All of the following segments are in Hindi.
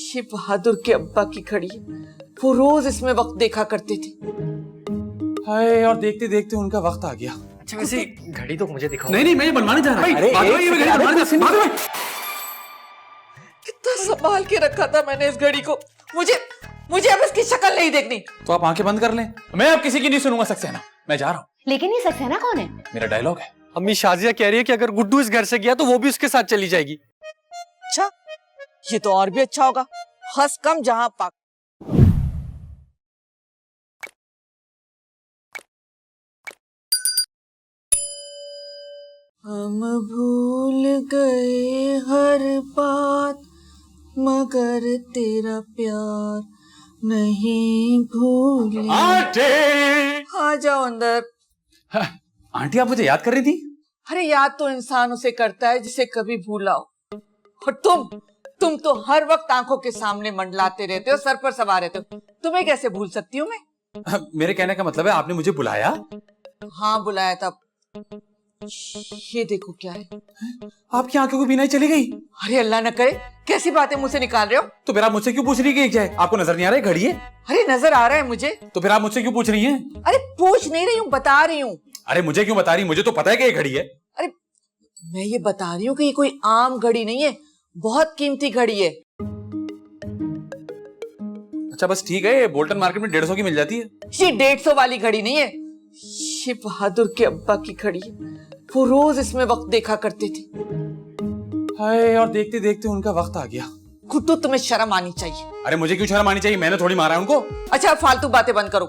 ये बहादुर के अब्बा की घड़ी है, वो रोज इसमें वक्त देखा करते थे। हाय, और देखते देखते उनका वक्त आ गया। अच्छा वैसे घड़ी तो मुझे दिखाओ। नहीं मैं बनवाने जा रहा हूँ। कितना संभाल के रखा था मैंने इस घड़ी को। मुझे अब इसकी शक्ल नहीं देखनी। तो आप आंखें बंद कर लें, मैं अब किसी की नहीं सुनूंगा सक्सेना, मैं जा रहा हूँ। लेकिन ये सक्सेना कौन है? मेरा डायलॉग है। अम्मी शाजिया कह रही है कि अगर गुड्डू इस घर से गया तो वो भी उसके साथ चली जाएगी। अच्छा, ये तो और भी अच्छा होगा। हंस कम जहां पाक। हम भूल गए हर बात, मगर तेरा प्यार नहीं भूले। आ जाओ अंदर। आंटी, आप मुझे याद कर रही थी? अरे याद तो इंसान उसे करता है जिसे कभी भूला हो। और तुम तो हर वक्त आंखों के सामने मंडलाते रहते हो, सर पर सवार रहते हो। तुम्हें कैसे भूल सकती हूँ मैं? मेरे कहने का मतलब है आपने मुझे बुलाया? हाँ बुलाया था। ये देखो क्या है। आपकी आंखों की बीनाई चली गई? अरे अल्लाह न करे, कैसी बातें मुझसे निकाल रहे हो? तो फिर आप मुझसे क्यों पूछ रही है क्या है? आपको नजर नहीं आ रहा है घड़ी है? अरे नजर आ रहा है मुझे। तो फिर आप मुझसे क्यों पूछ रही हैं? अरे पूछ नहीं रही हूँ, बता रही हूँ। अरे मुझे क्यों बता रही? मुझे तो पता है कि ये घड़ी है। अरे मैं ये बता रही हूँ कि ये कोई आम घड़ी नहीं है, बहुत कीमती घड़ी है। अच्छा बस ठीक है, बोल्टन मार्केट में 150 की मिल जाती है। ये 150 वाली घड़ी नहीं है, ये बहादुर के अब्बा की घड़ी है, वो रोज इसमें वक्त देखा करते थे। हाय, और देखते देखते उनका वक्त आ गया। खुद तो तुम्हें शर्म आनी चाहिए। अरे मुझे क्यों शर्म आनी चाहिए? मैंने थोड़ी मारा है उनको। अच्छा फालतू बातें बंद करो,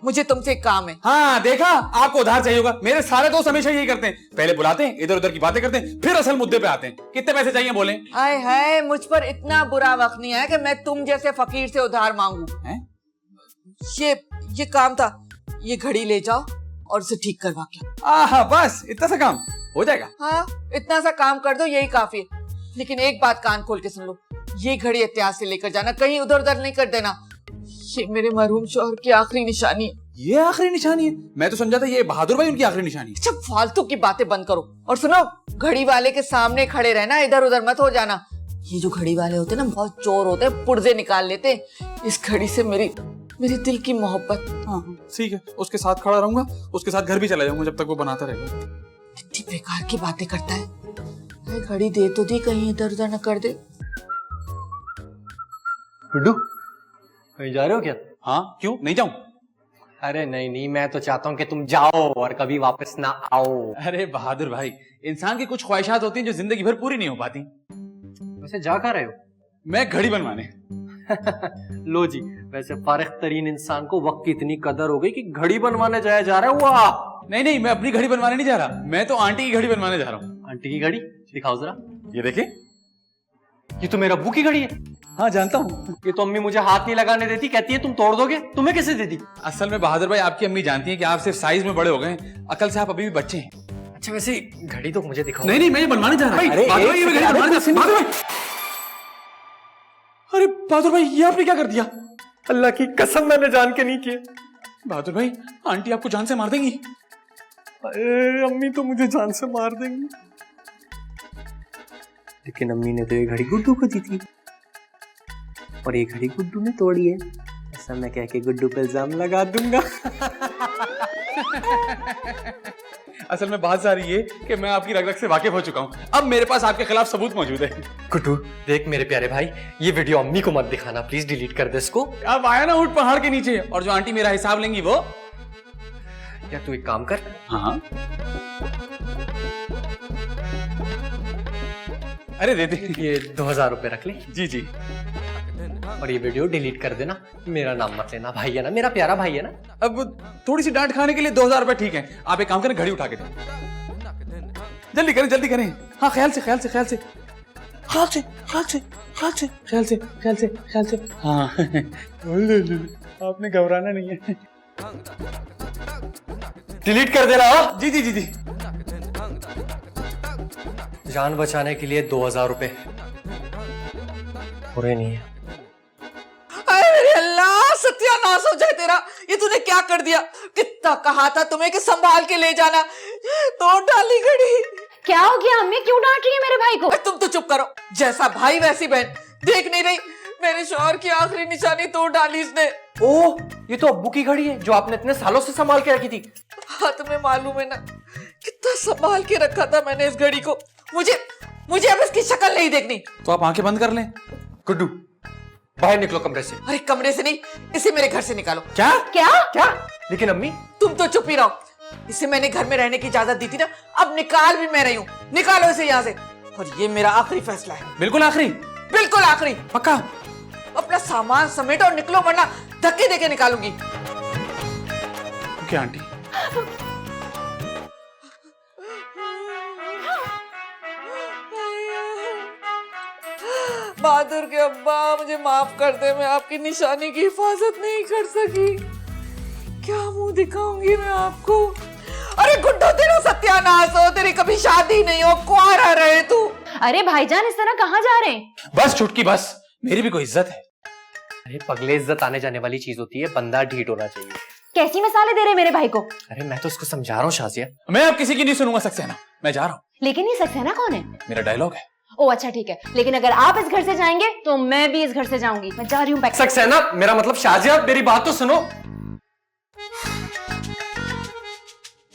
मुझे तुमसे एक काम है। हाँ देखा, आपको उधार चाहिए होगा। मेरे सारे दोस्त हमेशा यही करते हैं, पहले बुलाते हैं, इधर उधर की बातें करते हैं, फिर असल मुद्दे पे आते हैं। कितने पैसे चाहिए बोले? हाय हाय, मुझ पर इतना बुरा वक्त नहीं है कि मैं तुम जैसे फकीर से उधार मांगू। ये काम था, ये घड़ी ले जाओ और इसे ठीक करवा के। बस इतना सा काम हो जाएगा? हाँ इतना सा काम कर दो, यही काफी है। लेकिन एक बात कान खोल के सुन लो, ये घड़ी एहतियात से लेकर जाना, कहीं उधर उधर नहीं कर देना। ये मेरे मरहूम शौहर की आखिरी निशानी है। ये आखिरी निशानी है? मैं तो समझा था ये बहादुर भाई उनकी आखिरी निशानी है। अच्छा फालतू की बातें बंद करो और सुनो, घड़ी वाले के सामने खड़े रहना, इधर उधर मत हो जाना। ये जो घड़ी वाले होते हैं ना, बहुत चोर होते हैं, पुर्जे निकाल लेते हैं। इस घड़ी से मेरी दिल की मोहब्बत। हाँ ठीक है, उसके साथ खड़ा रहूंगा, उसके साथ घर भी चला जाऊंगा जब तक वो बनाता रहेगा। कितनी बेकार की बातें करता है। घड़ी दे तो दी, कहीं इधर उधर न कर दे। गुड्डू कहीं जा रहे हो क्या? हाँ क्यों नहीं जाऊं? अरे नहीं, मैं तो चाहता हूँ कि तुम जाओ और कभी वापस ना आओ। अरे बहादुर भाई, इंसान की कुछ ख्वाहिशात होती हैं जो जिंदगी भर पूरी नहीं हो पाती। वैसे जा कहाँ रहे हो? मैं घड़ी बनवाने। लो जी, वैसे फारिग तरीन इंसान को वक्त की इतनी कदर हो गई कि घड़ी बनवाने जाया जा रहा है। वाह! नहीं, मैं अपनी घड़ी बनवाने नहीं जा रहा, मैं तो आंटी की घड़ी बनवाने जा रहा हूँ। आंटी की घड़ी दिखाओ जरा। ये देखे, ये तो मेरा अब्बू की घड़ी है। हाँ जानता हूँ। ये तो अम्मी मुझे हाथ नहीं लगाने देती, कहती है तुम तोड़ दोगे। तुम्हें कैसे दे दी? असल में बहादुर भाई, आपकी अम्मी जानती है कि आप सिर्फ साइज में बड़े हो गए, अकल से आप अभी भी बच्चे हैं। अच्छा वैसे घड़ी तो मुझे दिखाओ। नहीं, मैं ये बनवाने जा रहा हूँ। अरे बहादुर भाई, ये आपने क्या कर दिया? अल्लाह की कसम मैंने जान के नहीं किया। बहादुर भाई, आंटी आपको जान से मार देंगी। अरे अम्मी तो मुझे जान से मार देंगी। लेकिन अम्मी ने तो ये घड़ी गुड्डू को दी थी और ये घड़ी गुड्डू ने तोड़ी है। ऐसा मैं कह के गुड्डू पे इल्जाम लगा दूंगा। असल में बात सारी ये कि मैं आपकी रग रग से वाकिफ हो चुका हूँ। अब मेरे पास आपके खिलाफ सबूत मौजूद है। गुड्डू देख मेरे प्यारे भाई, ये वीडियो अम्मी को मत दिखाना प्लीज, डिलीट कर दे इसको। अब आया ना ऊंट पहाड़ के नीचे, और जो आंटी मेरा हिसाब लेंगी वो। या तू एक काम कर। हाँ अरे दे दे, ये 2000 रुपए रख ले। जी। और ये वीडियो डिलीट कर देना, मेरा नाम मत लेना, भाई है ना, मेरा प्यारा भाई है ना। अब थोड़ी सी डांट खाने के लिए 2000 रुपए ठीक है। आप एक काम करें, घड़ी उठा के दें। जल्दी करें। हाँ ख्याल से। हाँ आपने घबराना नहीं है। डिलीट कर देना। जी। जान बचाने के लिए 2000 रुपए पूरे नहीं है। अरे अल्लाह, सत्यानाश हो जाए तेरा। ये तूने क्या कर दिया? कितना कहा था तुम्हें कि संभाल के ले जाना, तोड़ डाली घड़ी। क्या हो गया अम्मी, क्यों डांट रही है मेरे भाई को? तुम तो चुप करो, जैसा भाई वैसी बहन। देख नहीं रही मेरे शौहर की आखिरी निशानी तोड़ डाली इसने। ओह, ये तो अब्बू की घड़ी है जो आपने इतने सालों से संभाल के रखी थी। हाँ, तुम्हें मालूम है ना कितना संभाल के रखा था मैंने इस घड़ी को। मुझे अब इसकी शक्ल नहीं देखनी। तो आप आंखें बंद कर लें। गुड्डू, बाहर निकलो कमरे से। अरे कमरे से नहीं, इसे मेरे घर से निकालो। क्या क्या? क्या? लेकिन अम्मी। तुम तो चुप ही रहो। इसे मैंने घर में रहने की इजाजत दी थी ना, अब निकाल भी मैं रही हूँ। निकालो इसे यहाँ से। और ये मेरा आखिरी फैसला है। बिल्कुल आखिरी? बिल्कुल आखिरी। पक्का? अपना सामान समेटो और निकलो, वरना धक्के देके निकालूंगी। क्या आंटी? बहादुर के अब्बा, मुझे माफ कर दे, मैं आपकी निशानी की हिफाजत नहीं कर सकी। क्या मुंह दिखाऊंगी मैं आपको। अरे गुड्डू, तेरा सत्यानाश हो, तेरी कभी शादी नहीं हो, कुंवारा रहे तू। अरे भाईजान, इस तरह कहाँ जा रहे हैं? बस छुटकी बस, मेरी भी कोई इज्जत है। अरे पगले, इज्जत आने जाने वाली चीज होती है, बंदा ढीठ होना चाहिए। कैसी मिसालें दे रहे मेरे भाई को? अरे मैं तो उसको समझा रहा हूँ शाजिया। मैं अब किसी की नहीं सुनूंगा सक्सेना, मैं जा रहा हूँ। लेकिन ये सक्सेना कौन है? मेरा डायलॉग है। ओ अच्छा ठीक है, लेकिन अगर आप इस घर से जाएंगे तो मैं भी इस घर से जाऊंगी। मैं जा रही हूँ। सक्सेना, मेरा मतलब शाजिया, मेरी बात तो सुनो।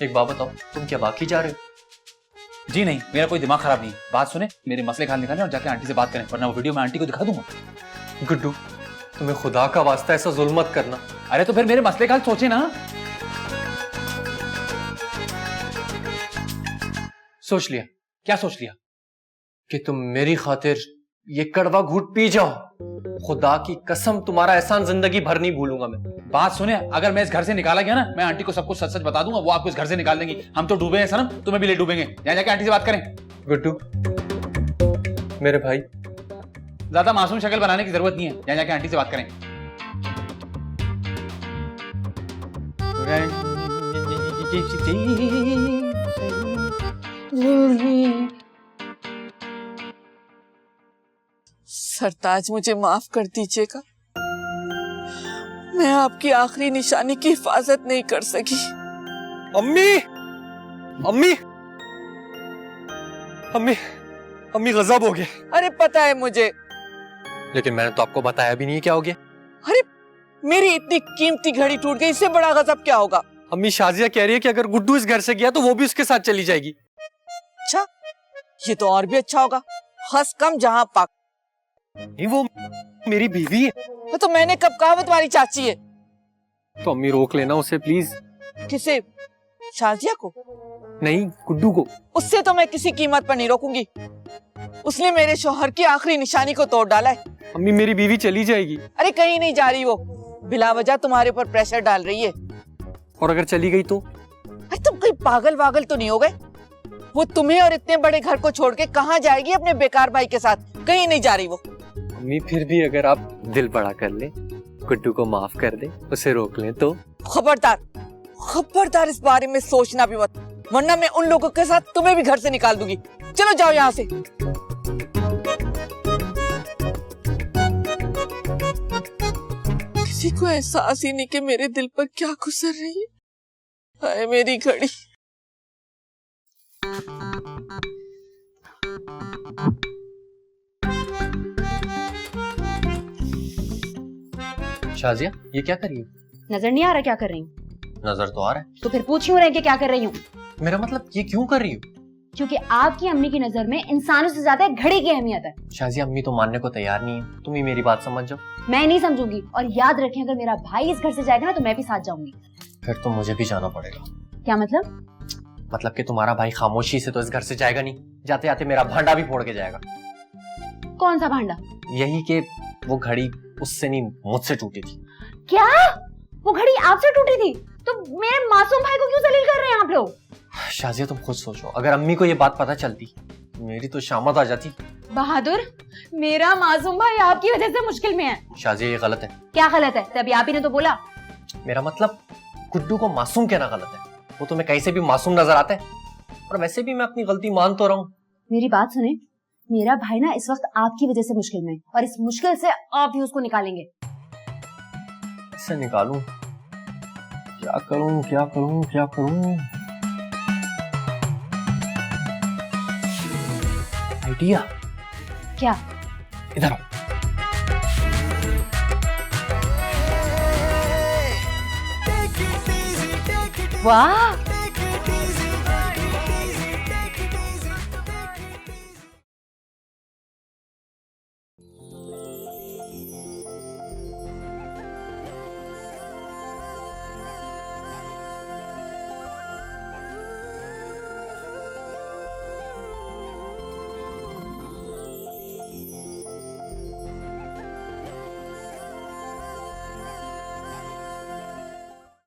एक बात बताओ, तुम क्या बाकी जा रहे हो? जी नहीं, मेरा कोई दिमाग खराब नहीं। बात सुने, मेरे मसले खाल निकालें और जाके आंटी से बात करें, वरना वो वीडियो मैं आंटी को दिखा दूंगा। गुड्डू, तुम्हें खुदा का वास्ता ऐसा जुल्म मत करना। अरे तो फिर मेरे मसले खाल सोचे ना। सोच लिया क्या सोच लिया? कि तुम मेरी खातिर ये कड़वा घूंट पी जाओ। खुदा की कसम, तुम्हारा एहसान जिंदगी भर नहीं भूलूंगा मैं। बात सुने, अगर मैं इस घर से निकाला गया ना, मैं आंटी को सब कुछ सच सच बता दूंगा, वो आपको इस घर से निकाल देंगी। हम तो डूबे हैं सनम, तुम्हें भी ले डूबेंगे। यहाँ जाके आंटी से बात करें। गुड्डू, मेरे भाई, ज्यादा मासूम शक्ल बनाने की जरूरत नहीं है, यहाँ जाके आंटी से बात करें। सरताज, मुझे माफ कर दीजिएगा, मैं आपकी आखिरी निशानी की हिफाजत नहीं कर सकी। अम्मी, अम्मी, अम्मी, अम्मी गजब हो गया। अरे पता है मुझे, लेकिन मैंने तो आपको बताया भी नहीं क्या हो गया। अरे मेरी इतनी कीमती घड़ी टूट गई, इससे बड़ा गजब क्या होगा। अम्मी, शाजिया कह रही है कि अगर गुड्डू इस घर से गया तो वो भी उसके साथ चली जाएगी। अच्छा, ये तो और भी अच्छा होगा। हंस कम जहां पाक। नहीं, वो मेरी बीवी है। तो मैंने कब कहा वो तुम्हारी चाची है? तो अम्मी रोक लेना उसे प्लीज। किसे? शाजिया को? नहीं, गुड्डू को। उससे तो मैं किसी कीमत पर नहीं रोकूंगी। उसने मेरे शौहर की आखिरी निशानी को तोड़ डाला है। अम्मी, मेरी बीवी चली जाएगी। अरे कहीं नहीं जा रही वो, बिला वजह तुम्हारे ऊपर प्रेशर डाल रही है। और अगर चली गई तो? अरे तुम कोई पागल वागल तो नहीं हो गए? वो तुम्हें और इतने बड़े घर को छोड़ के कहाँ जाएगी अपने बेकार भाई के साथ? कहीं नहीं जा रही वो। अम्मी, फिर भी अगर आप दिल बड़ा कर ले, गुड्डू को माफ कर दे, उसे रोक लें तो? खबरदार, खबरदार इस बारे में सोचना भी मत, वरना मैं उन लोगों के साथ तुम्हें भी घर से निकाल दूंगी। चलो जाओ यहाँ से। किसी को एहसास ही नहीं कि मेरे दिल पर क्या गुजर रही है। हाय मेरी घड़ी। शाजिया, ये क्या कर रही हो? नजर नहीं आ रहा क्या कर रही हूँ? नजर तो आ रहा है। तो फिर पूछ क्यों रहे कि क्या कर रही हूँ? मेरा मतलब ये क्यों कर रही हो? क्योंकि आपकी अम्मी की नजर में इंसानों से ज्यादा घड़ी की अहमियत है। शाजिया, अम्मी तो मानने को तैयार नहीं है, तुम ही मेरी बात समझ जाओ। मैं नहीं समझूंगी, और याद रखें अगर मेरा भाई इस घर से जाएगा ना तो मैं भी साथ जाऊंगी। फिर तो मुझे भी जाना पड़ेगा। क्या मतलब? मतलब कि तुम्हारा भाई खामोशी से तो इस घर से जाएगा नहीं, जाते जाते मेरा भांडा भी फोड़ के जाएगा। कौन सा भांडा? यही कि वो घड़ी उससे नहीं मुझसे टूटी थी। क्या? वो घड़ी आपसे टूटी थी? तो मेरे मासूम भाई को क्यों जलील कर रहे हैं आप लोग? शाजिया, तुम खुद सोचो, अगर अम्मी को ये बात पता चलती, मेरी तो शामत आ जाती। बहादुर, मेरा मासूम भाई आपकी वजह से मुश्किल में है। शाजिया, ये गलत है। क्या गलत है? तभी आप ही ने तो बोला। मेरा मतलब गुड्डू को मासूम कहना गलत है। वो तुम्हें कहीं से भी मासूम नजर आता है, और वैसे भी मैं अपनी गलती मान तो रहा हूँ। मेरी बात सुने, मेरा भाई ना इस वक्त आपकी वजह से मुश्किल में है, और इस मुश्किल से आप ही उसको निकालेंगे। इससे निकालूं? क्या करूं, क्या करूं, क्या करूं? आइडिया। क्या? इधर आओ। वाह,